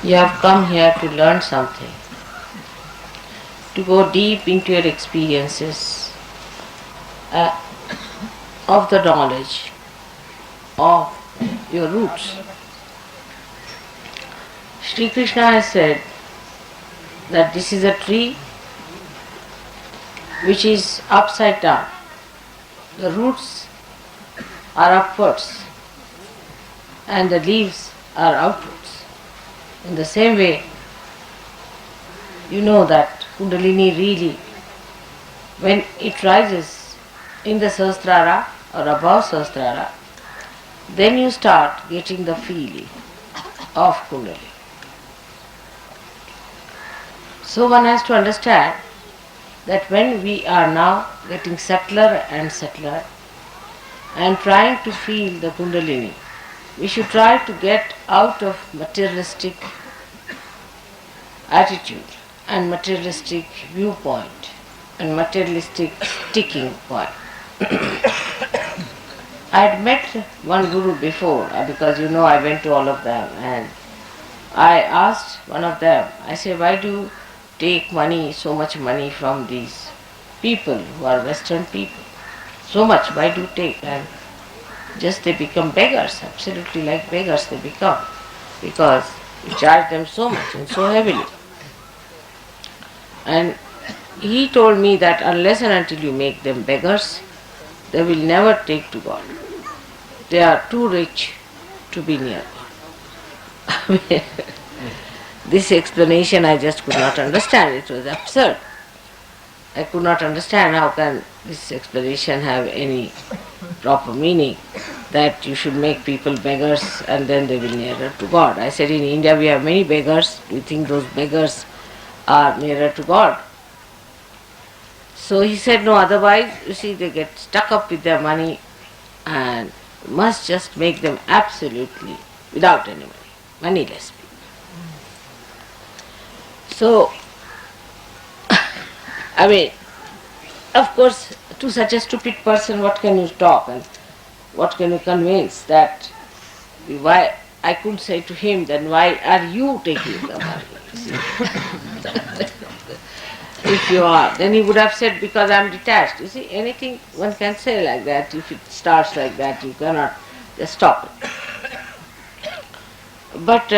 You have come here to learn something, to go deep into your experiences uh, of the knowledge of your roots. Shri Krishna has said that this is a tree which is upside down. The roots are upwards and the leaves are outwards. In the same way, you know that Kundalini really, when it rises in the Sahasrara or above Sahasrara, then you start getting the feeling of Kundalini. So one has to understand that when we are now getting subtler and subtler and trying to feel the Kundalini, we should try to get out of materialistic attitude and materialistic viewpoint and materialistic sticking point. I had met one guru before because I went to all of them, and I asked one of them, I said, why do you take money, so much money from these people who are Western people? So much, why do you take? And just they become beggars, absolutely like beggars they become, because you charge them so much and so heavily. And he told me that unless and until you make them beggars, they will never take to God. They are too rich to be near God. This explanation I just could not understand. It was absurd. I could not understand how can this explanation have any proper meaning, that you should make people beggars and then they will nearer to God. I said, in India we have many beggars. Do you think those beggars are nearer to God? So he said, no, otherwise, you see, they get stuck up with their money and must just make them absolutely without any money, moneyless people. So, of course, to such a stupid person, what can you talk and what can you convince? That why I could say to him, then why are you taking the money? If you are, then he would have said, because I am detached. You see, anything one can say like that. If it starts like that, you cannot just stop it. But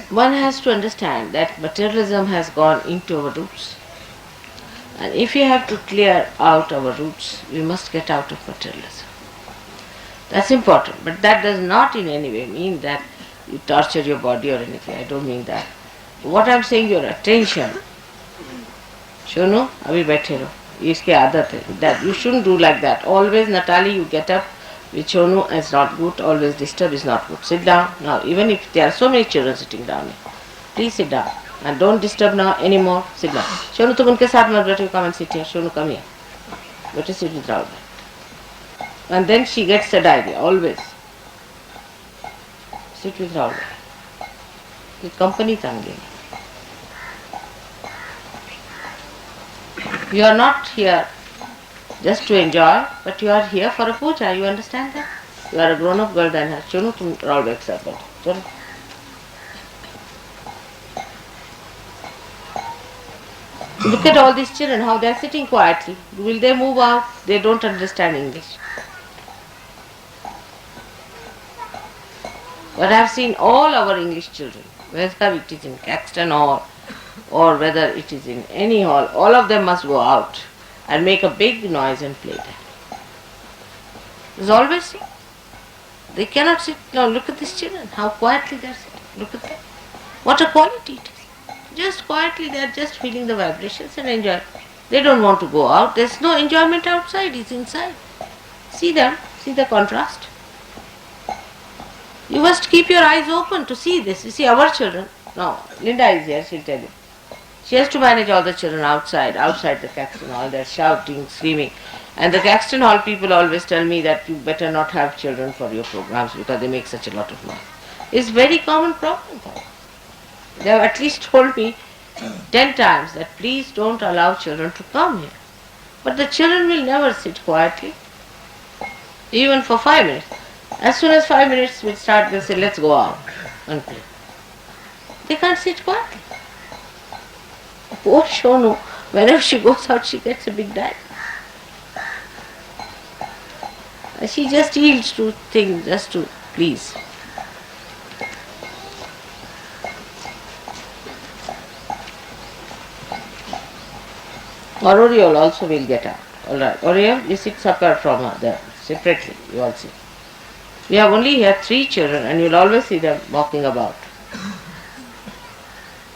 one has to understand that materialism has gone into our roots. And if we have to clear out our roots, we must get out of materialism. That's important. But that does not in any way mean that you torture your body or anything. I don't mean that. What I am saying, your attention. Shonu, abhi baithe raho. Iski aadat hai. That you shouldn't do like that. Always, Natali, you get up with Shonu, it's not good. Always disturb is not good. Sit down. Now, even if there are so many children sitting down here, please sit down. And don't disturb now anymore. Sit down. Shonu, tum unke saath mat baitho, come and sit here. Shonu, come here. Better sit with Rahuri. And then she gets that idea, always. Sit with Rahuri. The company tangi. You are not here just to enjoy, but you are here for a puja. You understand that? You are a grown-up girl than her. Chonu, tum Rahuri accept it. Chalo. Look at all these children, how they are sitting quietly. Will they move out? They don't understand English. But I have seen all our English children, whether it is in Caxton Hall or whether it is in any hall, all of them must go out and make a big noise and play there. There's always seen. They cannot sit. Now look at these children, how quietly they are sitting. Look at them. What a quality it is. Just quietly they are just feeling the vibrations and enjoy. They don't want to go out. There's no enjoyment outside, it's inside. See them, see the contrast. You must keep your eyes open to see this. You see our children. No, Linda is here, she'll tell you. She has to manage all the children outside the Caxton Hall. They're shouting, screaming. And the Caxton Hall people always tell me that you better not have children for your programs because they make such a lot of noise. It's a very common problem. They have at least told me 10 times that please don't allow children to come here. But the children will never sit quietly, even for 5 minutes. As soon as 5 minutes will start, they'll say, let's go out and play. They can't sit quietly. Poor Shonu, whenever she goes out, she gets a big dive. She just yields to things just to please. Or Oriole also will get out. Alright, Oriole, you sit separate from her there, separately, you all sit. We have only here 3 children and you'll always see them walking about.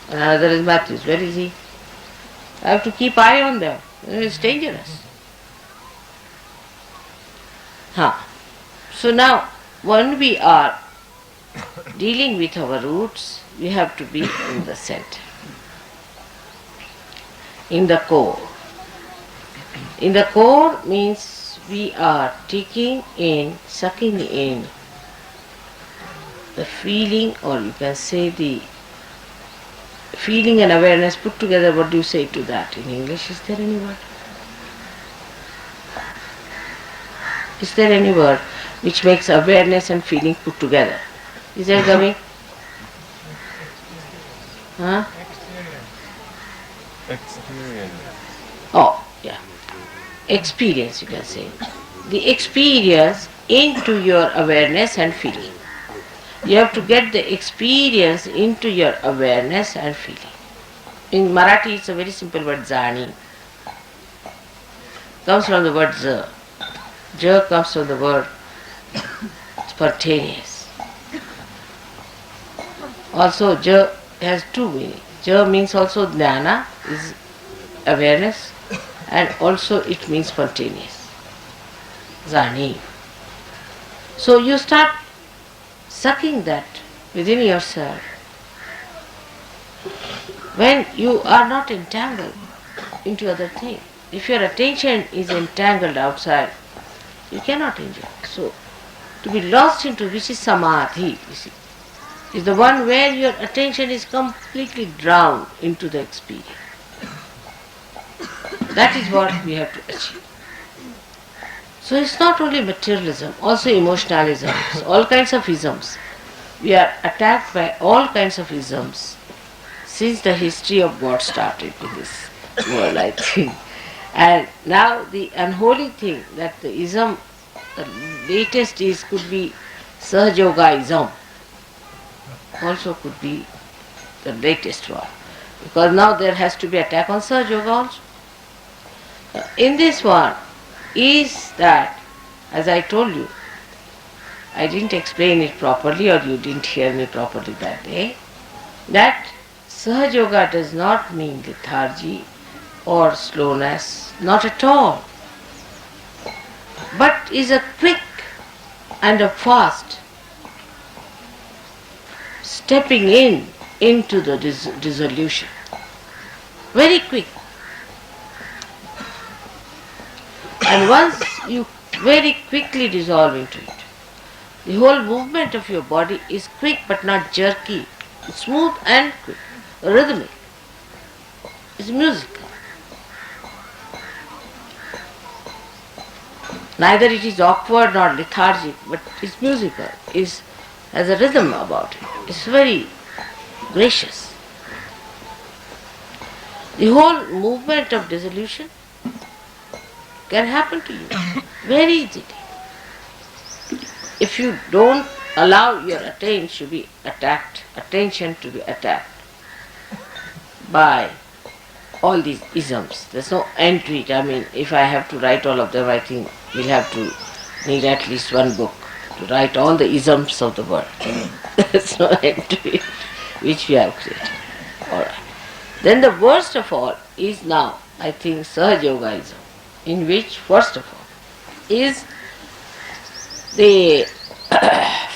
And another is Matthews. Where is he? I have to keep eye on them. It's dangerous. So now, when we are dealing with our roots, we have to be in the center, in the core. In the core means we are taking in, sucking in the feeling, or you can say the feeling and awareness put together. What do you say to that in English? Is there any word? Is there any word which makes awareness and feeling put together? Is there coming? Huh? Experience. Oh, yeah. Experience, you can say. The experience into your awareness and feeling. You have to get the experience into your awareness and feeling. In Marathi, it's a very simple word, zani. Comes from the word z. J comes from the word spontaneous. Also, J has 2 meanings. J means also jnana, is awareness, and also it means spontaneous. Zani. So you start sucking that within yourself. When you are not entangled into other things. If your attention is entangled outside, you cannot enjoy. So, to be lost into which is samadhi, you see, is the one where your attention is completely drowned into the experience. That is what we have to achieve. So it's not only materialism, also emotionalism, all kinds of isms. We are attacked by all kinds of isms since the history of God started in this world, I think. And now the unholy thing that the ism, the latest is could be Sahajoga-ism, also could be the latest one. Because now there has to be attack on Sahajoga also. In this one is that, as I told you, I didn't explain it properly or you didn't hear me properly that day, that Sahajoga does not mean lethargy or slowness, not at all, but is a quick and a fast stepping in into the dissolution. Very quick. And once you very quickly dissolve into it, the whole movement of your body is quick but not jerky, smooth and quick, rhythmic. It's musical. Neither it is awkward nor lethargic, but it's musical, has a rhythm about it. It's very gracious. The whole movement of dissolution can happen to you very easily. If you don't allow your attention to be attacked by all these isms. There's no end to it. I mean, if I have to write all of them, I think we'll have to need at least one book to write all the isms of the world. There's no end to it, which we have created. Alright. Then the worst of all is now, I think, Sahajogaism, in which, first of all, is the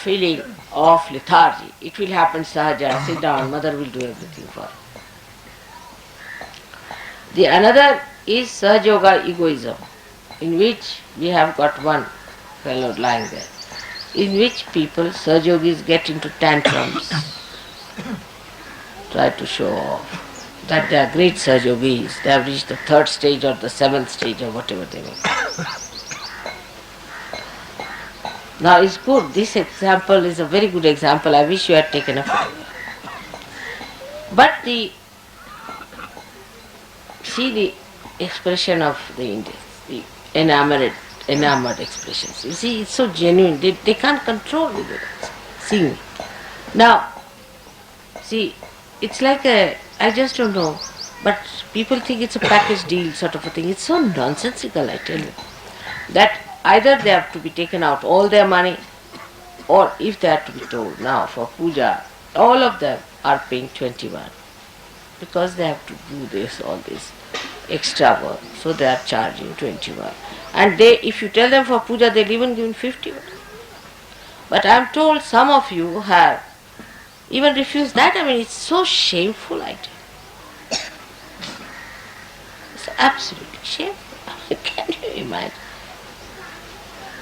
feeling of lethargy. It will happen sahaja, sit down, mother will do everything for you. The another is Sahajoga egoism, in which we have got one fellow lying there, in which people, Sahajogis, get into tantrums, try to show off that they are great Sahajogis, they have reached the 3rd stage or the 7th stage or whatever they may. Now it's good, this example is a very good example, I wish you had taken a photo. But see the expression of the Indians, the enamored expressions. You see, it's so genuine. They can't control it. Seeing it. Now, see, it's like I just don't know, but people think it's a package deal sort of a thing. It's so nonsensical, I tell you. That either they have to be taken out all their money, or if they are to be told now for puja, all of them are paying 21 because they have to do all this extra work, so they are charging 21. And if you tell them for puja, they'll even give 51. But I am told some of you have even refused that. I mean, it's so shameful, I tell you. It's absolutely shameful. Can you imagine?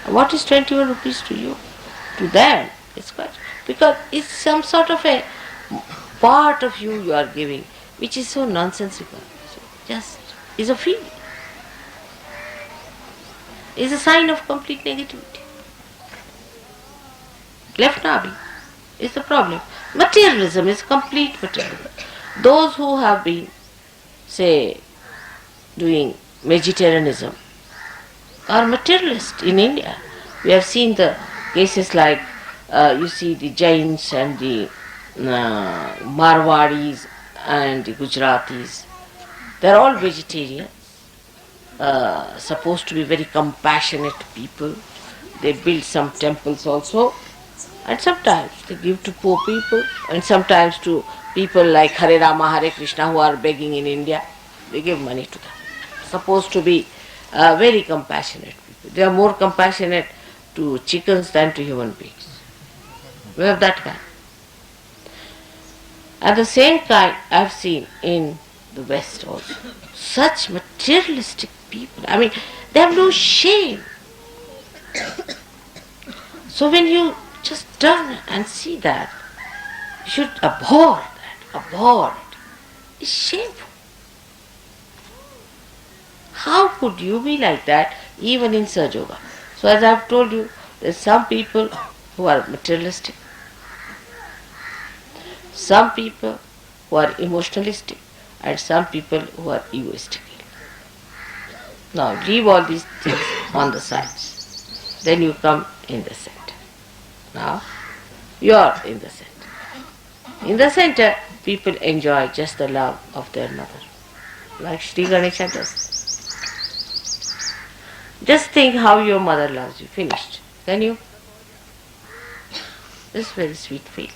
What is 21 rupees to you? To them, it's quite, because it's some sort of a part of you are giving, which is so nonsensical. So just is a feeling. Is a sign of complete negativity. Left nabi is the problem. Materialism is complete materialism. Those who have been, say, doing vegetarianism are materialist in India. We have seen the cases like, you see the Jains and the Marwadis and the Gujaratis. They are all vegetarian, supposed to be very compassionate people. They build some temples also, and sometimes they give to poor people, and sometimes to people like Hare Rama, Hare Krishna who are begging in India. They give money to them. Supposed to be very compassionate people. They are more compassionate to chickens than to human beings. We have that kind. And the same kind I have seen in the West also. Such materialistic people. I mean, they have no shame. So when you just turn and see that, you should abhor that. Abhor it. It's shameful. How could you be like that even in Sahaja Yoga? So as I have told you, there are some people who are materialistic, some people who are emotionalistic, and some people who are egoistic. Now leave all these things on the sides. Then you come in the center. Now you are in the center. In the center, people enjoy just the love of their mother, like Shri Ganesha does. Just think how your mother loves you. Finished. Can you? This very sweet feeling.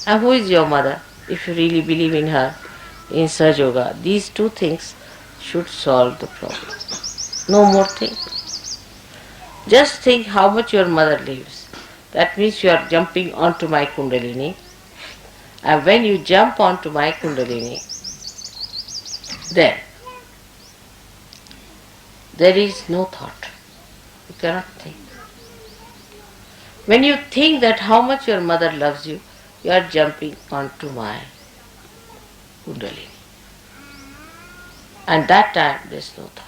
And who is your mother? If you really believe in her, in Sahaja Yoga, these two things should solve the problem. No more things. Just think how much your mother lives. That means you are jumping onto my Kundalini. And when you jump onto my Kundalini, then there is no thought. You cannot think. When you think that how much your mother loves you, you are jumping onto my Kundalini. And that time there is no thought.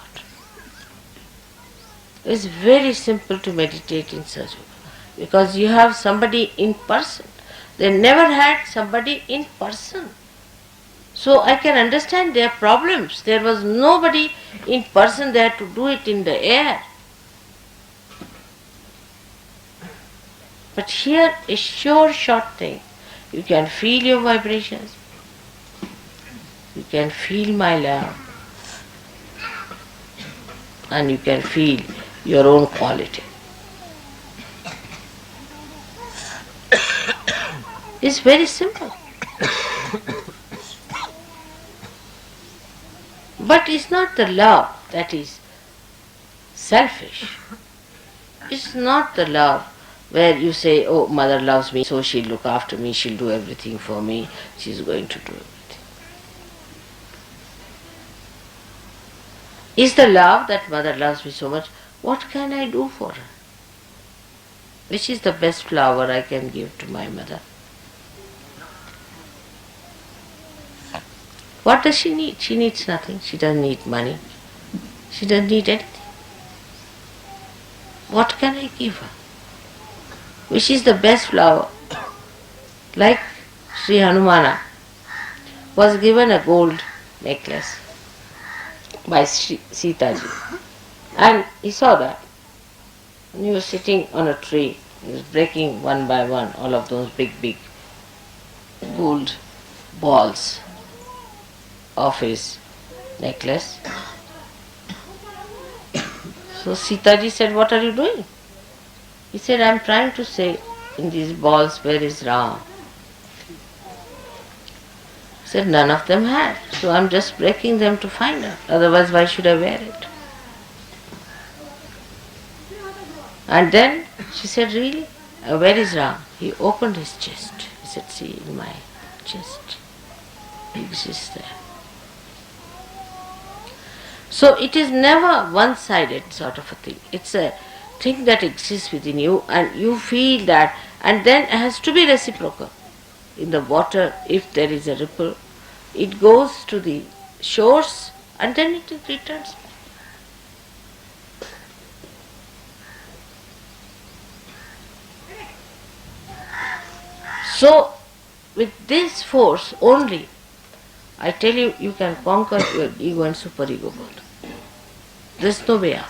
It is very simple to meditate in Sahaja Yoga because you have somebody in person. They never had somebody in person. So I can understand their problems. There was nobody in person there to do it in the air. But here a sure short thing. You can feel your vibrations. You can feel my love. And you can feel your own quality. It's very simple. But it's not the love that is selfish. It's not the love where you say, oh, mother loves me, so she'll look after me, she'll do everything for me, she's going to do everything. Is the love that mother loves me so much, what can I do for her? Which is the best flower I can give to my mother? What does she need? She needs nothing. She doesn't need money. She doesn't need anything. What can I give her? Which is the best flower? Like Sri Hanumana was given a gold necklace by Shri Sita ji. And he saw that. And he was sitting on a tree. He was breaking one by one all of those big gold balls of his necklace. So Sita ji said, "What are you doing?" He said, "I am trying to say in these balls, where is Ram?" He said, "None of them had. So I am just breaking them to find out. Otherwise, why should I wear it?" And then she said, "Really? Where is Ram?" He opened his chest. He said, "See, in my chest, he exists there." So it is never one-sided sort of a thing. It's a thing that exists within you and you feel that, and then it has to be reciprocal. In the water, if there is a ripple, it goes to the shores and then it returns. So, with this force only, I tell you, you can conquer your ego and superego both. There is no way out.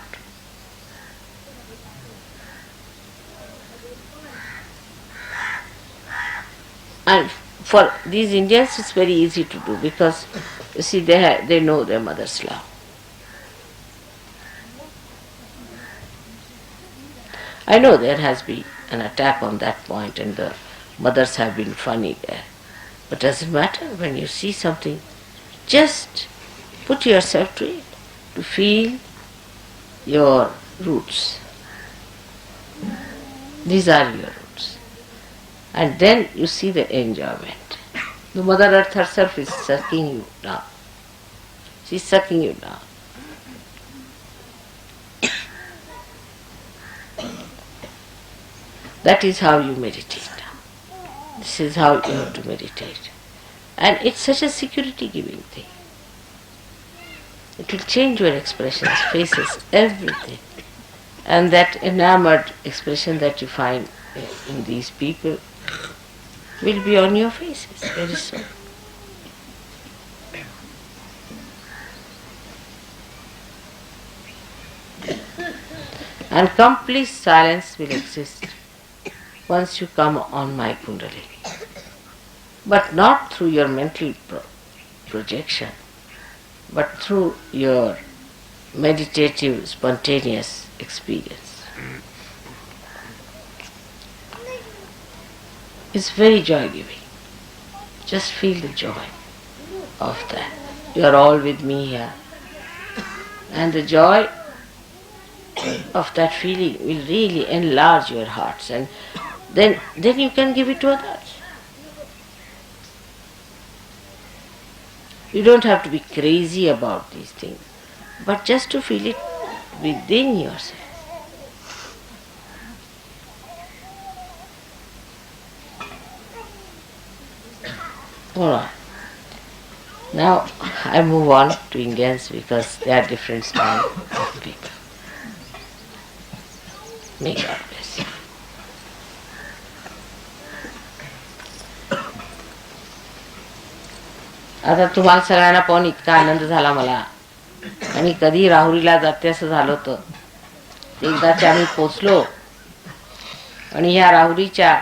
And for these Indians, it's very easy to do because, you see, they know their mother's love. I know there has been an attack on that point and the mothers have been funny there. But doesn't matter. When you see something, just put yourself to it, to feel your roots. These are your roots. And then you see the enjoyment. The Mother Earth herself is sucking you down. She is sucking you down. That is how you meditate. This is how you have to meditate. And it's such a security-giving thing. It will change your expressions, faces, everything. And that enamored expression that you find in these people will be on your faces very soon. And complete silence will exist once you come on my Kundalini. But not through your mental projection, but through your meditative, spontaneous experience. It's very joy-giving. Just feel the joy of that. You are all with me here. And the joy of that feeling will really enlarge your hearts, and then you can give it to others. You don't have to be crazy about these things, but just to feel it within yourself. Alright. Now I move on to Indians because they are different style of people. May God bless you. आता तुम्हाला सगळ्यांना पाहून इतका आनंद झाला मला, आणि कधी राहुरीला जाते असं झालं होतं. एकदाच आम्ही पोचलो आणि ह्या राहुरीच्या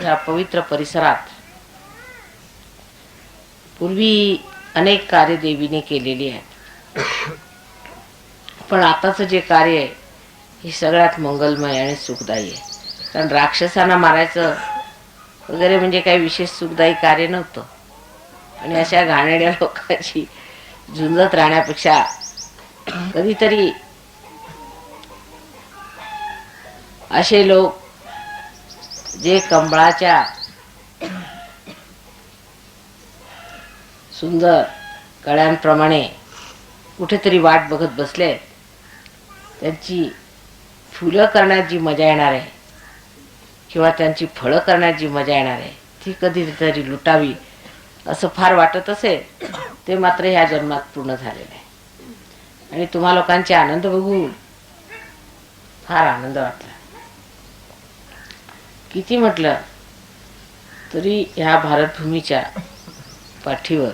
या पवित्र परिसरात पूर्वी अनेक कार्य देवीने केलेली आहेत, पण आताचं जे कार्य आहे हे सगळ्यात मंगलमय आणि सुखदायी आहे. कारण राक्षसांना मारायचं वगैरे म्हणजे काही विशेष सुखदायी कार्य नव्हतं, आणि अशा घाणेरड्या लोकांची झुंजत राहण्यापेक्षा कधीतरी असे लोक जे कमळाच्या सुंदर कळ्यांप्रमाणे कुठेतरी वाट बघत बसले, त्यांची फुलं करण्यात जी मजा येणार आहे किंवा त्यांची फळं करण्यात जी मजा येणार आहे ती कधीतरी लुटावी असं फार वाटत असेल. ते मात्र ह्या जन्मात पूर्ण झालेलं आहे. आणि तुम्हा लोकांचे आनंद बघून फार आनंद वाटला. किती म्हटलं तरी ह्या भारतभूमीच्या पाठीवर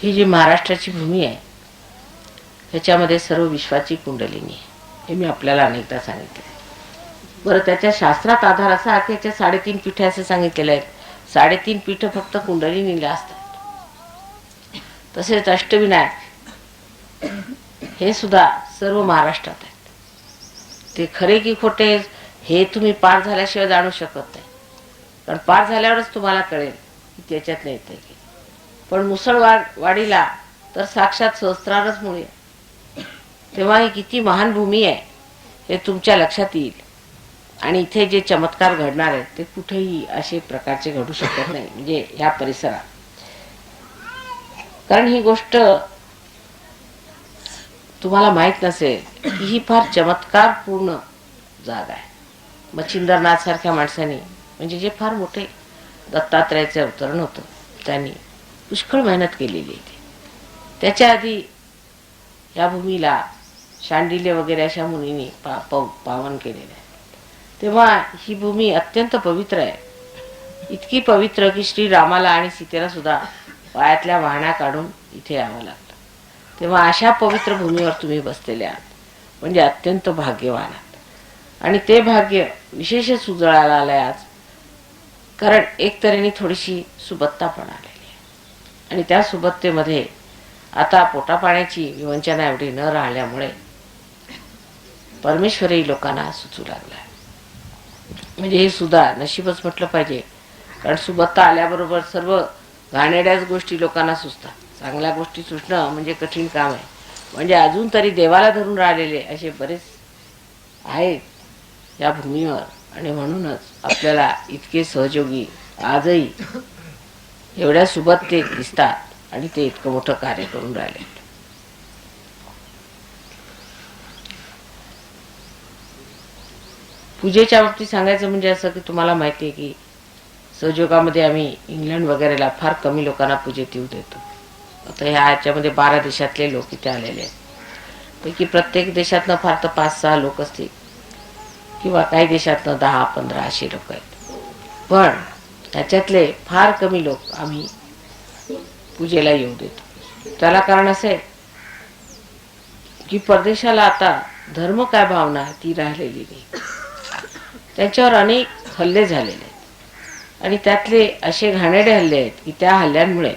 ही जी महाराष्ट्राची भूमी आहे ह्याच्यामध्ये सर्व विश्वाची कुंडलिनी आहे. हे मी आपल्याला अनेकदा सांगितले. बरं, त्याच्या शास्त्रात आधार असा की याच्या 3.5 पीठे असे सांगितलेले आहेत. 3.5 पीठ फक्त कुंडलिनीला असतात. तसेच अष्टविनायक हे सुद्धा सर्व महाराष्ट्रात आहेत. ते खरे की खोटे हे तुम्ही पार झाल्याशिवाय जाणू शकत नाही, कारण पार झाल्यावरच तुम्हाला कळेल की त्याच्यात नाही ते. पण मुसळवाडीला तर साक्षात सहस्त्रारच मुळे, तेव्हा ही किती महान भूमी आहे हे तुमच्या लक्षात येईल. आणि इथे जे चमत्कार घडणार आहेत ते कुठेही असे प्रकारचे घडू शकत नाही, म्हणजे ह्या परिसरात. कारण ही गोष्ट तुम्हाला माहित नसेल की ही फार चमत्कारपूर्ण जागा आहे. मच्छिंद्रनाथ सारख्या माणसाने, म्हणजे जे फार मोठे दत्तात्रयाचे अवतरण होतं, त्यांनी पुष्कळ मेहनत केलेली आहे. त्याच्या आधी या भूमीला शांडिल्य वगैरे अशा मुनींनी पावन केलेले आहे. तेव्हा ही भूमी अत्यंत पवित्र आहे. इतकी पवित्र की श्री रामाला आणि सीतेला सुद्धा पायातल्या वाहण्या काढून इथे यावं लागतं. तेव्हा अशा पवित्र भूमीवर तुम्ही बसलेले आहात, म्हणजे अत्यंत भाग्यवान आहात. आणि ते भाग्य विशेषच उजळायला आलंय आज, कारण एक तऱ्हेने थोडीशी सुबत्ता पण आलेली आहे. आणि त्या सुबत्तेमध्ये आता पोटापाण्याची विवंचना एवढी न राहिल्यामुळे परमेश्वरही लोकांना सुचू लागला. म्हणजे हे सुद्धा नशीबच म्हटलं पाहिजे, कारण सुबत्ता आल्याबरोबर सर्व घाणेरड्याच गोष्टी लोकांना सुचतात. चांगल्या गोष्टी सुचणं म्हणजे कठीण काम आहे. म्हणजे अजून तरी देवाला धरून राहिलेले असे बरेच आहेत या भूमीवर. आणि म्हणूनच आपल्याला इतके सहयोगी आजही एवढ्या सुबत्तेत दिसतात आणि ते इतकं मोठं कार्य करून राहिले. पूजेच्या बाबतीत सांगायचं म्हणजे असं की तुम्हाला माहिती आहे की सहयोगामध्ये आम्ही इंग्लंड वगैरेला फार कमी लोकांना पूजेत येऊ देतो. आता ह्याच्यामध्ये 12 देशातले लोक इथे आलेले आहेत. पैकी प्रत्येक देशातनं फार तर 5-6 लोक असतील, किंवा काही देशातनं 10-15 असे लोक आहेत. पण त्याच्यातले फार कमी लोक आम्ही पूजेला येऊ देतो. त्याला कारण असे की परदेशाला आता धर्म काय भावना ती राहिलेली नाही. त्यांच्यावर अनेक हल्ले झालेले आहेत आणि त्यातले असे घाणेरडे हल्ले आहेत की त्या हल्ल्यांमुळे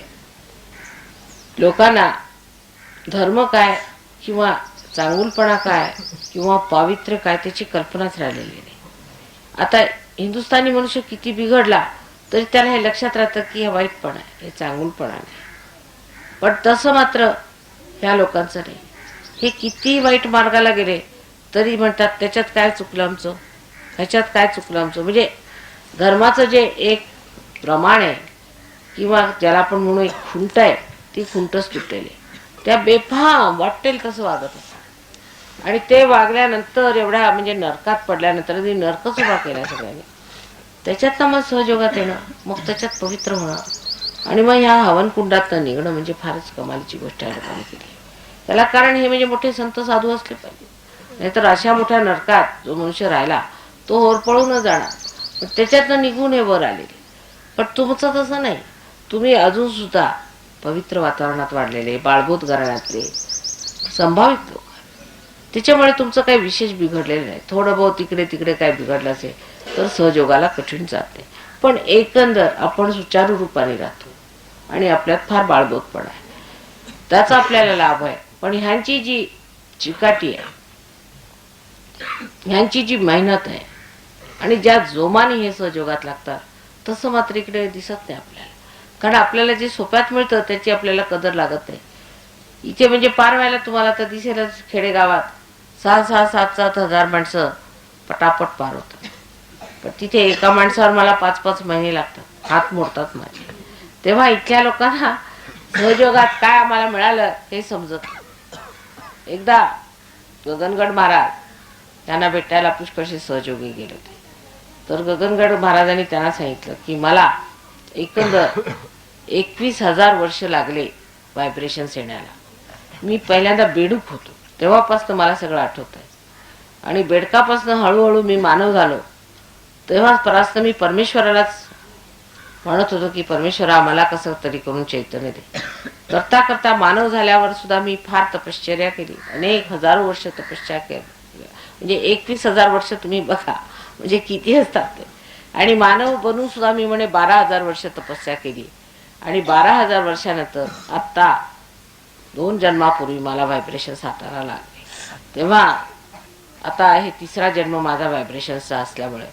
लोकांना धर्म काय किंवा चांगुलपणा काय किंवा पावित्र्य काय त्याची कल्पनाच राहिलेली नाही. आता हिंदुस्थानी मनुष्य किती बिघडला तरी त्याला हे लक्षात राहतं की हे वाईटपणा आहे, हे चांगुलपणा नाही. पण तसं मात्र ह्या लोकांचं नाही. हे किती वाईट मार्गाला गेले तरी म्हणतात त्याच्यात काय चुकलं आमचं, ह्याच्यात काय चुकलं आमचं. म्हणजे धर्माचं जे एक प्रमाण आहे किंवा ज्याला आपण म्हणू एक खुंट आहे, ती खुंटच तुटलेली. त्या बेफाम वाटेल तसं वागत असतात. आणि ते वागल्यानंतर एवढ्या म्हणजे नरकात पडल्यानंतर नरकच उभा केला सगळ्यांनी. त्याच्यात मग सहयोगात येणं, मग त्याच्यात पवित्र होणं आणि मग ह्या हवनकुंडात निघणं म्हणजे फारच कमालीची गोष्ट आहे लोकांनी केली. त्याला कारण हे म्हणजे मोठे संत साधू असले पाहिजे, नाहीतर अशा मोठ्या नरकात जो मनुष्य राहिला तो होरपळून जाणार. पण त्याच्यातनं निघून हे वर आलेले. पण तुमचं तसं नाही. तुम्ही अजून सुद्धा पवित्र वातावरणात वाढलेले, बाळबोध घराण्यातले संभावित लोक. त्याच्यामुळे तुमचं काही विशेष बिघडलेलं नाही. थोडं बहुत तिकडे तिकडे काय बिघडलं असेल तर सहयोगाला कठीण जात नाही. पण एकंदर आपण सुचारू रूपाने राहतो आणि आपल्यात फार बाळबोधपणा आहे, त्याचा आपल्याला लाभ आहे. पण ह्यांची जी चिकाटी आहे, ह्यांची जी मेहनत आहे आणि ज्या जोमाने हे सहयोगात लागतात तसं मात्र इकडे दिसत नाही आपल्याला. कारण आपल्याला जे सोप्यात मिळतं त्याची आपल्याला कदर लागत नाही. इथे म्हणजे पार व्हायला तुम्हाला तर दिसेलच, खेडेगावात 6-6, 7-7 हजार माणसं पटापट पार होतात. पण तिथे एका माणसावर मला 5-5 महिने लागतात, हात मोडतात माझे. तेव्हा इथल्या लोकांना सहयोगात काय आम्हाला मिळालं हे समजत नाही. एकदा गगनगड महाराज त्यांना भेटायला पुष्कळसे सहयोगी गेले होते. तर गगनगड महाराजांनी त्यांना सांगितलं की मला एकंदर 21,000 वर्ष लागले व्हायब्रेशन्स येण्याला. मी पहिल्यांदा बेडूक होतो, तेव्हापासून मला सगळं आठवत आहे. आणि बेडकापासून हळूहळू मी मानव झालो तेव्हा परास्त मी परमेश्वरालाच म्हणत होतो की परमेश्वरा आम्हाला कसं तरी करून चैतन्य दे. करता करता मानव झाल्यावर सुद्धा मी फार तपश्चर्या केली, अनेक हजारो वर्ष तपश्चर्या केली. म्हणजे 21,000 वर्ष तुम्ही बघा म्हणजे किती असतात ते. आणि मानव बनून सुद्धा मी म्हणे 12,000 वर्ष तपस्या केली. आणि 12,000 वर्षानंतर आत्ता 2 जन्मापूर्वी मला व्हायब्रेशन्स हाताला लागले. तेव्हा आता हे 3रा जन्म माझा व्हायब्रेशन्सचा असल्यामुळे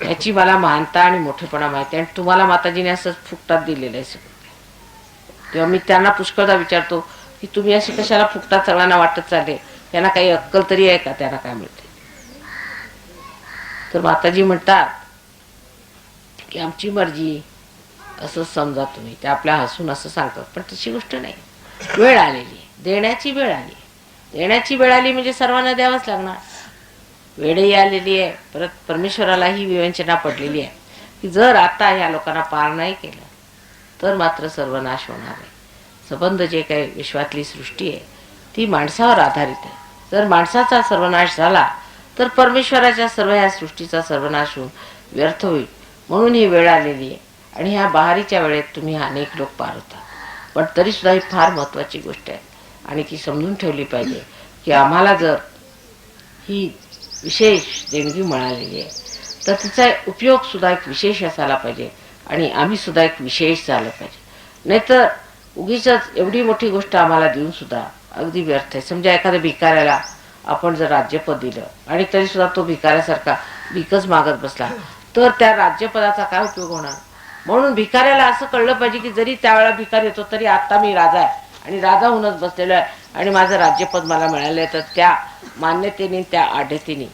याची मला महानता आणि मोठेपणा माहिती. आणि तुम्हाला माताजीने असं फुकटात दिलेलं आहे सगळं. तेव्हा मी त्यांना पुष्कळदा विचारतो की तुम्ही अशी कशाला फुकटात सगळ्यांना वाटत चालले, त्यांना काही अक्कल तरी आहे का, त्यांना काय मिळते. तर माताजी म्हणतात की आमची मर्जी असं समजा तुम्ही. ते आपल्या हसून असं सांगतात, पण तशी गोष्ट नाही. वेळ आलेली आहे, देण्याची वेळ आली. देण्याची वेळ आली म्हणजे सर्वांना द्यावंच लागणार. वेळही आलेली आहे, परत परमेश्वरालाही विवंचना पडलेली आहे की जर आता ह्या लोकांना पार नाही केलं तर मात्र सर्वनाश होणार आहे. संबंध जे काही विश्वातली सृष्टी आहे ती माणसावर आधारित आहे. जर माणसाचा सर्वनाश झाला तर परमेश्वराच्या सर्व ह्या सृष्टीचा सर्वनाश होऊन व्यर्थ होईल. म्हणून ही वेळ आलेली आहे. आणि ह्या बहारीच्या वेळेत तुम्ही अनेक लोक पार होता. पण तरीसुद्धा ही फार महत्त्वाची गोष्ट आहे आणि ती समजून ठेवली पाहिजे की आम्हाला जर ही विशेष देणगी मिळालेली आहे तर तिचा उपयोग सुद्धा एक विशेष असायला पाहिजे आणि आम्ही सुद्धा एक विशेष झालं पाहिजे. नाहीतर उगीच एवढी मोठी गोष्ट आम्हाला देऊन सुद्धा अगदी व्यर्थ आहे. समजा एखाद्या भिकाऱ्याला आपण जर राज्यपद दिलं आणि तरी सुद्धा तो भिकाऱ्यासारखा भिकच मागत बसला तर त्या राज्यपदाचा काय उपयोग होणार. म्हणून भिकाऱ्याला असं कळलं पाहिजे की जरी त्यावेळेला भिकार येतो तरी आता मी राजा आहे आणि राजा होऊनच बसलेलो आहे आणि माझं राज्यपद मला मिळालं आहे. तर त्या मान्यतेने, त्या आढ्यतेने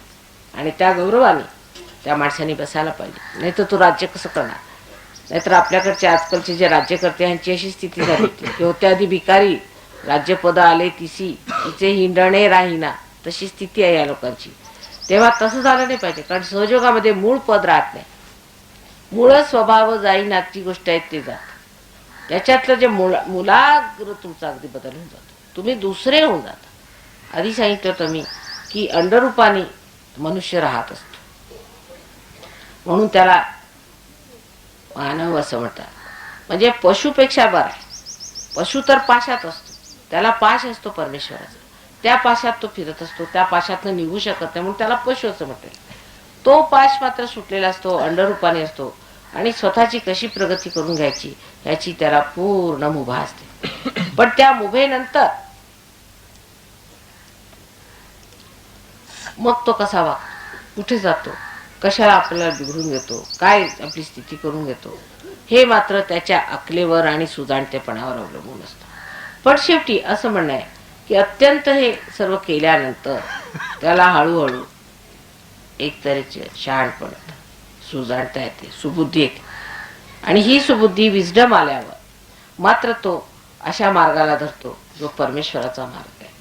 आणि त्या गौरवाने त्या माणसाने बसायला पाहिजे. नाही तर तो राज्य कसं करणार. नाहीतर आपल्याकडचे आजकालचे जे राज्यकर्ते यांची अशी स्थिती झाली की होत्या आधी भिकारी, राज्यपद आले तिचे हिंडणे राहीना, तशी स्थिती आहे या लोकांची. तेव्हा तसं झालं नाही पाहिजे. कारण सहयोगामध्ये मूळ पद राहत नाही. मूळ स्वभाव जाईना ती गोष्ट आहे ते जात. त्याच्यातलं जे मुलाग्र तुमचा अगदी बदल होऊन जातो. तुम्ही दुसरे होऊन जाता. आधी सांगितलं होतं मी की अंडरूपाने मनुष्य राहत असतो म्हणून त्याला मानव असं म्हणतात. म्हणजे पशुपेक्षा बरा आहे. पशु तर पाशात असतो, त्याला पाश असतो परमेश्वराचा, त्या पाशात तो फिरत असतो, त्या पाशातनं निघू शकत नाही म्हणून त्याला पशु असं म्हणतात. तो पाश मात्र सुटलेला असतो, अंडरूपाने असतो आणि स्वतःची कशी प्रगती करून घ्यायची याची त्याला पूर्ण मुभा असते. पण त्या मुभेनंतर मग तो कसा वागतो, कुठे जातो, कशाला आपल्याला बिघडून घेतो, काय आपली स्थिती करून घेतो, हे मात्र त्याच्या अकलेवर आणि सुजाणतेपणावर अवलंबून असतं. पण शेवटी असं म्हणणं आहे की अत्यंत हे सर्व केल्यानंतर त्याला हळूहळू एक तऱ्हेचे शहाणपण येतं, सुजाणता येते, सुबुद्धी येते. आणि ही सुबुद्धी विजडम आल्यावर मात्र तो अशा मार्गाला धरतो जो परमेश्वराचा मार्ग आहे.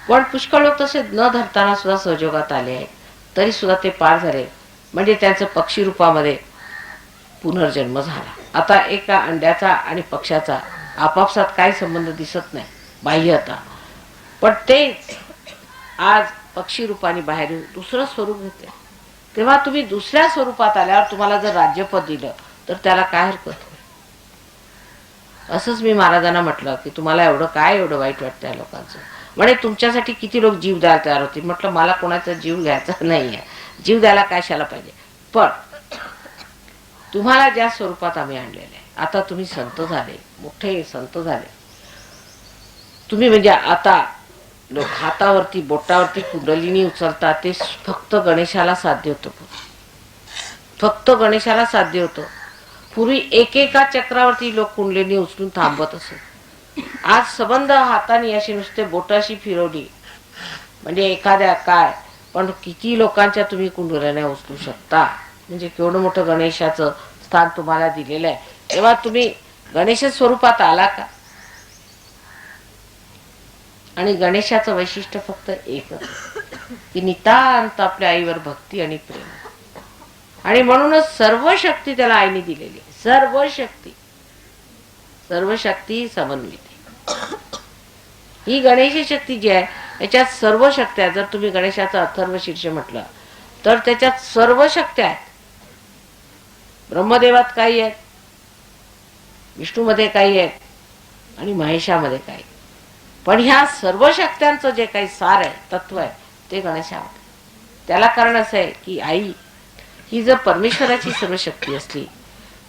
पण पुष्कळ लोक तसे न धरताना सुद्धा सहयोगात आले आहेत, तरी सुद्धा ते पार झाले. म्हणजे त्यांचं पक्षी रूपामध्ये पुनर्जन्म झाला. आता एका अंड्याचा आणि पक्षाचा आपापसात काही संबंध दिसत नाही बाह्यता, पण ते आज पक्षी रूपाने बाहेर येऊन दुसरं स्वरूप घेतले. तेव्हा तुम्ही दुसऱ्या स्वरूपात आल्यावर तुम्हाला जर राज्यपद दिलं तर त्याला काय हरकत. असंच मी महाराजांना म्हटलं की तुम्हाला एवढं वाईट वाटतं या लोकांचं. म्हणे तुमच्यासाठी किती लोक जीव द्यायला तयार होतील. म्हटलं मला कोणाचा जीव घ्यायचा नाही आहे, जीव द्यायला कशाला पाहिजे. पण तुम्हाला ज्या स्वरूपात आम्ही आणलेले आहे, आता तुम्ही संत झाले, मोठे संत झाले तुम्ही. म्हणजे आता लोक हातावरती बोटावरती कुंडलिनी उचलतात, ते फक्त गणेशाला साध्य होतं. फक्त गणेशाला साध्य होतं. पूर्वी एकेका चक्रावरती लोक कुंडलिनी उचलून थांबत असत. आज संबंध हाताने अशी नुसते बोटाशी फिरवली म्हणजे एखाद्या काय, पण किती लोकांच्या तुम्ही कुंडलिन्या उचलू शकता. म्हणजे केवढं मोठं गणेशाचं स्थान तुम्हाला दिलेलं आहे. तेव्हा तुम्ही गणेश स्वरूपात आला का. आणि गणेशाचं वैशिष्ट्य फक्त एकच की नितांत आपल्या आईवर भक्ती आणि प्रेम. आणि म्हणूनच सर्व शक्ती त्याला आईने दिलेली आहे. सर्व शक्ती समन्वित. ही गणेश शक्ती जी आहे याच्यात सर्व शक्त्या. जर तुम्ही गणेशाचा अथर्व शीर्ष म्हटलं तर त्याच्यात सर्व शक्त्या आहेत. ब्रह्मदेवात काही आहेत, विष्णूमध्ये काही आहेत आणि महेशामध्ये काही. पण ह्या सर्व शक्त्यांचं जे काही सार आहे, तत्व आहे, ते गणेशामध्ये. त्याला कारण असं आहे की आई ही जर परमेश्वराची सर्व शक्ती असली,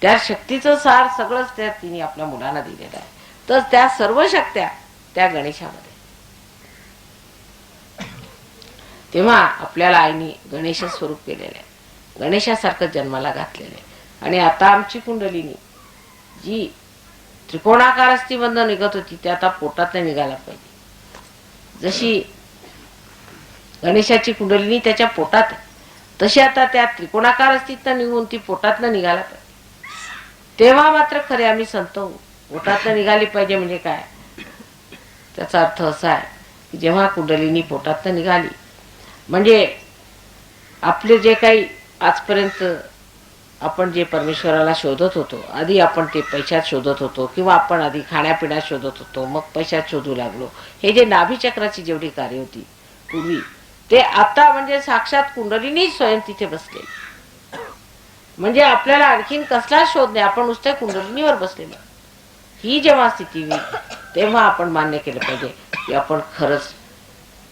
त्या शक्तीचं सार सगळंच त्या तिने आपल्या मुलांना दिलेलं आहे, तर त्या सर्व शक्त्या त्या गणेशामध्ये. तेव्हा आपल्याला आईने गणेश स्वरूप केलेलं आहे, गणेशासारखं जन्माला घातलेलं आहे. आणि आता आमची कुंडलिनी जी त्रिकोणाकार अस्थिबंध निघत होती, ते आता पोटात निघायला पाहिजे. जशी गणेशाची कुंडलिनी त्याच्या पोटात आहे, तशी आता त्या त्रिकोणाकार अस्थितनं निघून ती पोटातनं निघायला पाहिजे. तेव्हा मात्र खरे आम्ही संत होऊ. पोटातनं निघाली पाहिजे म्हणजे काय, त्याचा अर्थ असा आहे की जेव्हा कुंडलिनी पोटातनं निघाली म्हणजे आपले जे काही आजपर्यंत आपण जे परमेश्वराला शोधत होतो, आधी आपण ते पैशात शोधत होतो किंवा आपण आधी खाण्यापिण्यात शोधत होतो, मग पैशात शोधू लागलो. हे जे नाभीचक्राची जेवढी कार्य होती पूर्वी, ते आता म्हणजे साक्षात कुंडलिनी स्वयं तिथे बसले. म्हणजे आपल्याला आणखीन कसला शोध नाही, आपण नुसत्या कुंडलिनीवर बसलेलो. ही जेव्हा स्थिती होईल तेव्हा आपण मान्य केलं पाहिजे की आपण खरंच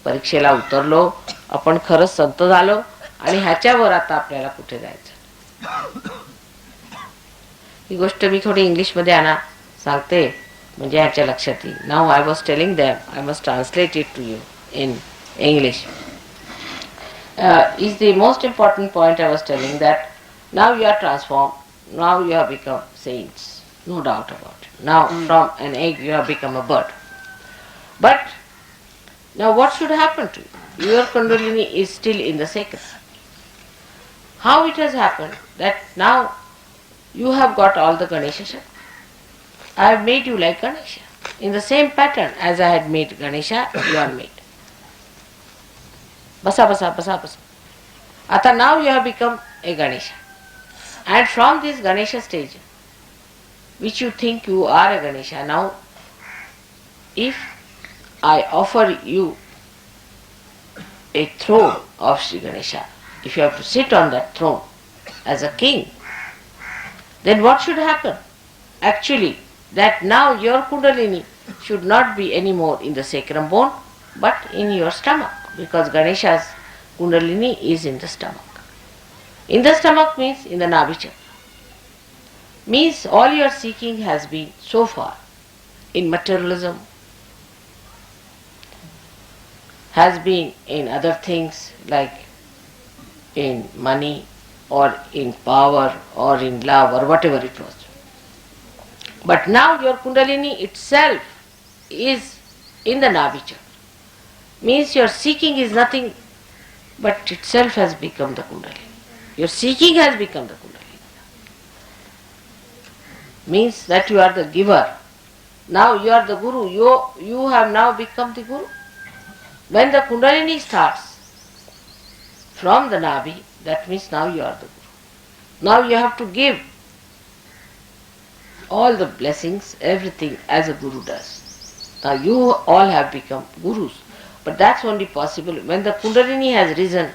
परीक्षेला उतरलो, आपण खरंच संत झालो आणि ह्याच्यावर आता आपल्याला कुठे जायचं. ही गोष्ट मी थोडी इंग्लिशमध्ये सांगते म्हणजे ह्याच्या लक्षात येईल. Now I was telling them, I must translate it to you in English. Is the most important point I was telling, that now you are transformed, now you have become saints, no doubt about it. Now from an egg you have become a bird. But now what should happen to you? Your Kundalini is still in the sacred. How it has happened that now you have got all the Ganesha Shakti. I have made you like Ganesha. In the same pattern as I had made Ganesha, you are made. Basa, basa, basa, basa. Ata now you have become a Ganesha. And from this Ganesha stage, which you think you are a Ganesha, now if I offer you a throne of Shri Ganesha, if you have to sit on that throne as a king, then what should happen? Actually, that now your Kundalini should not be anymore in the sacrum bone, but in your stomach, because Ganesha's Kundalini is in the stomach. In the stomach means in the Nabhi chakra. Means all your seeking has been so far in materialism, has been in other things like in money or in power or in love or whatever it was. But now your Kundalini itself is in the Nabhi chakra. Means your seeking is nothing but itself has become the Kundalini. Your seeking has become the Kundalini. Means that you are the giver. Now you are the Guru. You have now become the Guru. When the Kundalini starts from the Nabhi, that means now you are the Guru. Now you have to give all the blessings, everything as a Guru does. Now you all have become Gurus. But that's only possible when the Kundalini has risen,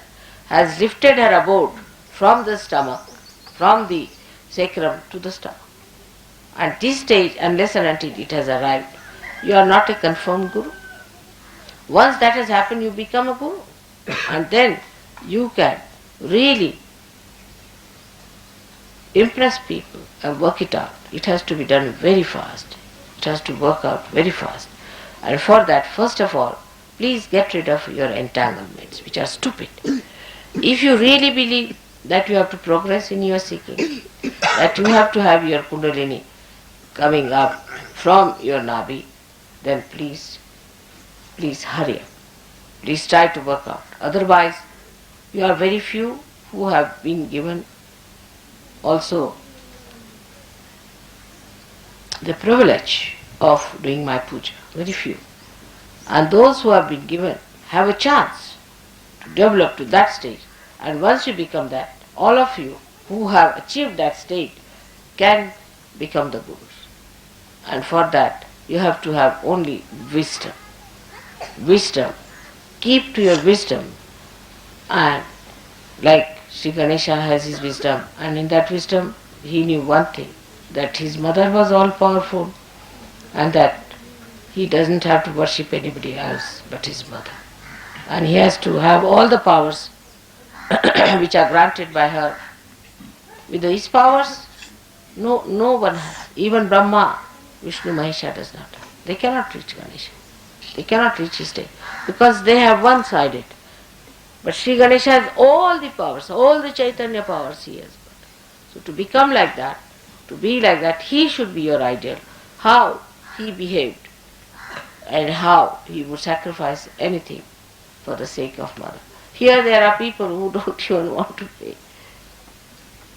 has lifted her abode from the stomach, from the sacrum to the stomach. And this stage, unless and until it has arrived, you are not a confirmed Guru. Once that has happened, you become a Guru. And then you can really impress people and work it out. It has to be done very fast. It has to work out very fast. And for that, first of all, please get rid of your entanglements, which are stupid. If you really believe that you have to progress in your seeking, that you have to have your Kundalini coming up from your Nabhi, then please hurry up. Please try to work out. Otherwise, you are very few who have been given also the privilege of doing my puja. Very few. And those who have been given have a chance to develop to that stage. And once you become that, all of you who have achieved that state can become the Gurus. And for that, you have to have only wisdom. Wisdom. Keep to your wisdom. And like Shri Ganesha has his wisdom, and in that wisdom he knew one thing, that his mother was all powerful and that he doesn't have to worship anybody else but his mother. And he has to have all the powers which are granted by her. With these powers, no one has. Even Brahma, Vishnu, Mahesha does not have. They cannot reach Ganesha. They cannot reach his state because they have one-sided. But Sri Ganesha has all the powers, all the Chaitanya powers he has got. So to become like that, to be like that, he should be your ideal. How he behaved and how he would sacrifice anything for the sake of mother. Here there are people who don't even want to pay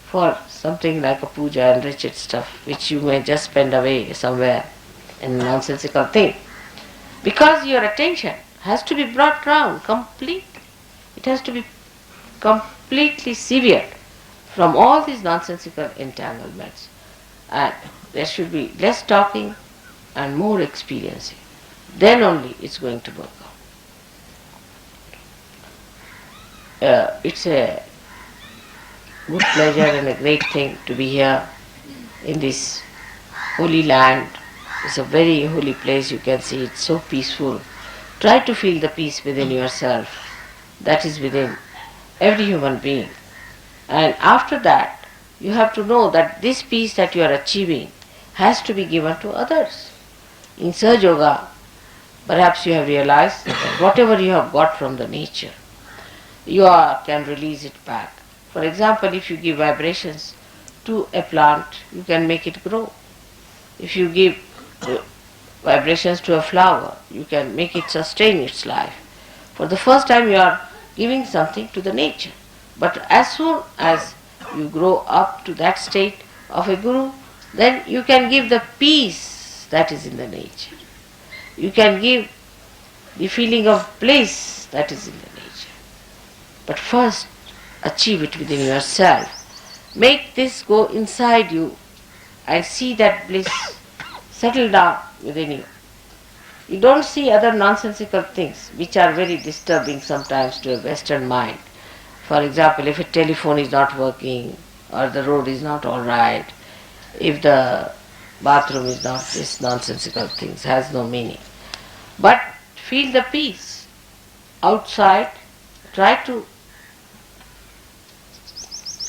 for something like a puja and wretched stuff which you may just spend away somewhere in a nonsensical thing. Because your attention has to be brought round completely. It has to be completely severed from all these nonsensical entanglements. And there should be less talking and more experiencing. Then only it's going to work out. It's a good pleasure and a great thing to be here in this holy land. It's a very holy place, you can see it's so peaceful. Try to feel the peace within yourself that is within every human being. And after that, you have to know that this peace that you are achieving has to be given to others. In Sahaja Yoga, perhaps you have realized that whatever you have got from the nature, you can release it back. For example, if you give vibrations to a plant, you can make it grow. If you give vibrations to a flower, you can make it sustain its life. For the first time you are giving something to the nature. But as soon as you grow up to that state of a guru, then you can give the peace that is in the nature. You can give the feeling of bliss that is in the nature. But first, achieve it within yourself. Make this go inside you and see that bliss settle down within you. You don't see other nonsensical things which are very disturbing sometimes to a Western mind. For example, if a telephone is not working or the road is not all right, if the bathroom is not, this nonsensical things has no meaning. But feel the peace outside. Try to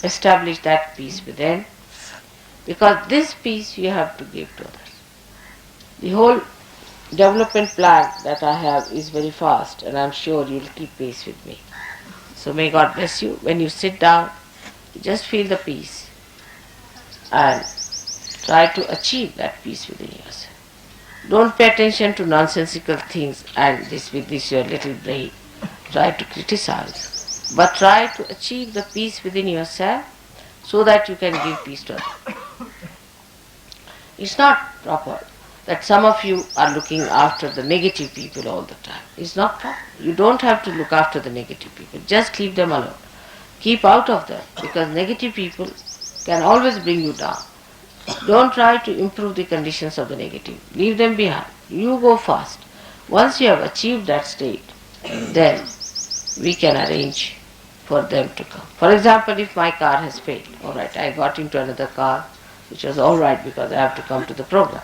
establish that peace within, because this peace you have to give to others. The whole development plan that I have is very fast, and I am sure you will keep pace with me. So may God bless you. When you sit down, just feel the peace and try to achieve that peace within yourself. Don't pay attention to nonsensical things and with this your little brain try to criticize, but try to achieve the peace within yourself so that you can give peace to others. It's not proper that some of you are looking after the negative people all the time. It's not proper. You don't have to look after the negative people. Just leave them alone. Keep out of them, because negative people can always bring you down. Don't try to improve the conditions of the negative. Leave them behind. You go fast. Once you have achieved that state, then we can arrange for them to come. For example, if my car has failed, alright, I got into another car, which was alright because I have to come to the program.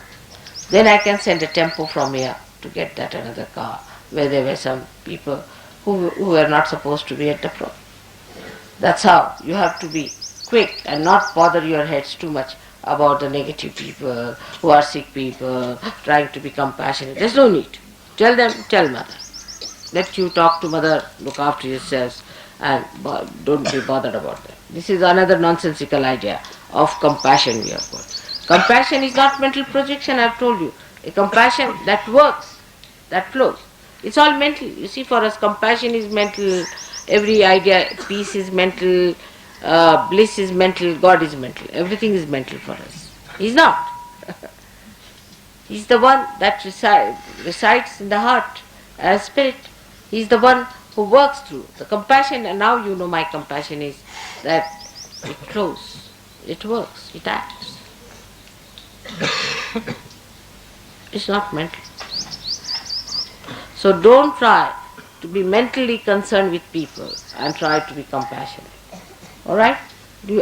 Then I can send a tempo from here to get that another car, where there were some people who were not supposed to be at the program. That's how you have to be quick and not bother your heads too much about the negative people, who are sick people, trying to be compassionate. There's no need. Tell them, tell mother. Let you talk to mother, look after yourselves, and don't be bothered about them. This is another nonsensical idea of compassion we have got. Compassion is not mental projection, I have told you. A compassion that works, that flows. It's all mental. You see, for us compassion is mental, every idea, peace is mental, bliss is mental, God is mental. Everything is mental for us. He's not. He's the one that resides in the heart as spirit. He's the one who works through. The compassion, and now you know my compassion is that it flows, it works, it acts. It's not mental. So don't try to be mentally concerned with people and try to be compassionate. Alright?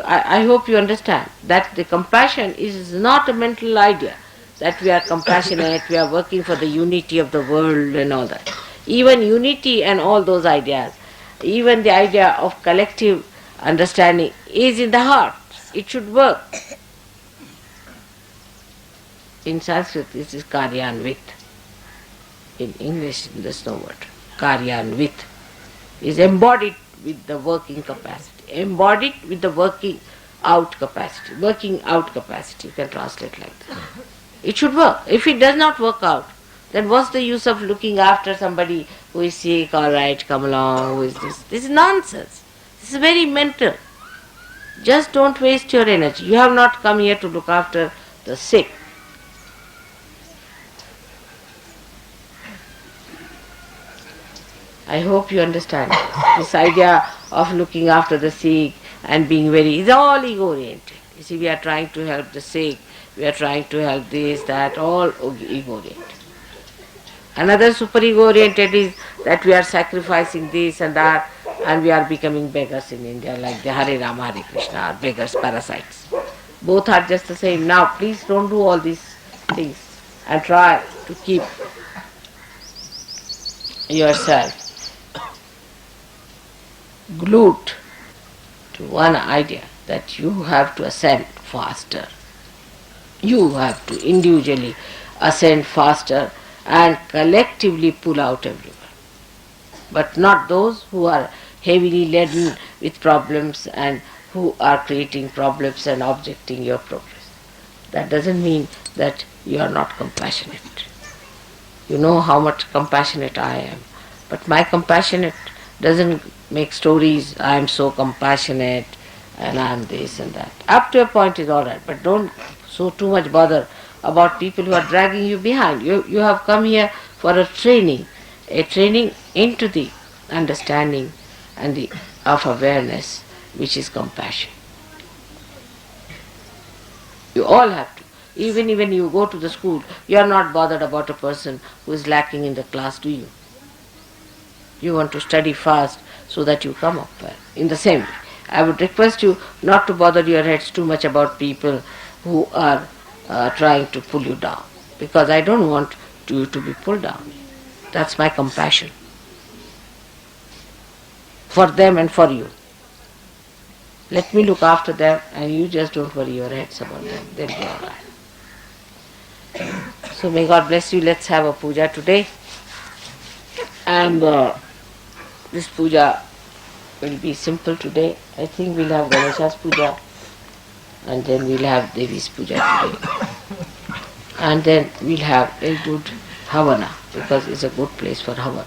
I hope you understand that the compassion is not a mental idea, that we are compassionate, we are working for the unity of the world and all that. Even unity and all those ideas, even the idea of collective understanding is in the heart. It should work. In Sanskrit, this is karyanvit. In English, there's no word. Karyanvit is embodied with the working capacity. Embodied with the working out capacity. Working out capacity, you can translate like that. It should work. If it does not work out, then what's the use of looking after somebody who is sick, alright, come along, who is this? This is nonsense. This is very mental. Just don't waste your energy. You have not come here to look after the sick. I hope you understand. This idea of looking after the sick and being very, is all ego-oriented. You see, we are trying to help the sick, we are trying to help this, that, all ego-oriented. Another super-ego-oriented is that we are sacrificing this and that, and we are becoming beggars in India, like the Hare Rama, Hare Krishna, or beggars, parasites. Both are just the same. Now, please don't do all these things and try to keep yourself glued to one idea that you have to ascend faster. You have to individually ascend faster and collectively pull out everyone. But not those who are heavily laden with problems and who are creating problems and objecting your progress. That doesn't mean that you are not compassionate. You know how much compassionate I am. But my compassionate doesn't make stories, I am so compassionate and I am this and that. Up to a point is alright, but don't so too much bother about people who are dragging you behind. You have come here for a training into the understanding and the of awareness, which is compassion. You all have to. Even when you go to the school, you are not bothered about a person who is lacking in the class, do you? You want to study fast so that you come up well. In the same way, I would request you not to bother your heads too much about people who are trying to pull you down, because I don't want you to be pulled down. That's my compassion for them and for you. Let me look after them and you just don't worry your heads about them. They'll be all right. So may God bless you. Let's have a puja today. And this puja will be simple today. I think we'll have Ganesha's puja and then we'll have Devi's puja today. And then we'll have a good Havana, because it's a good place for Havana.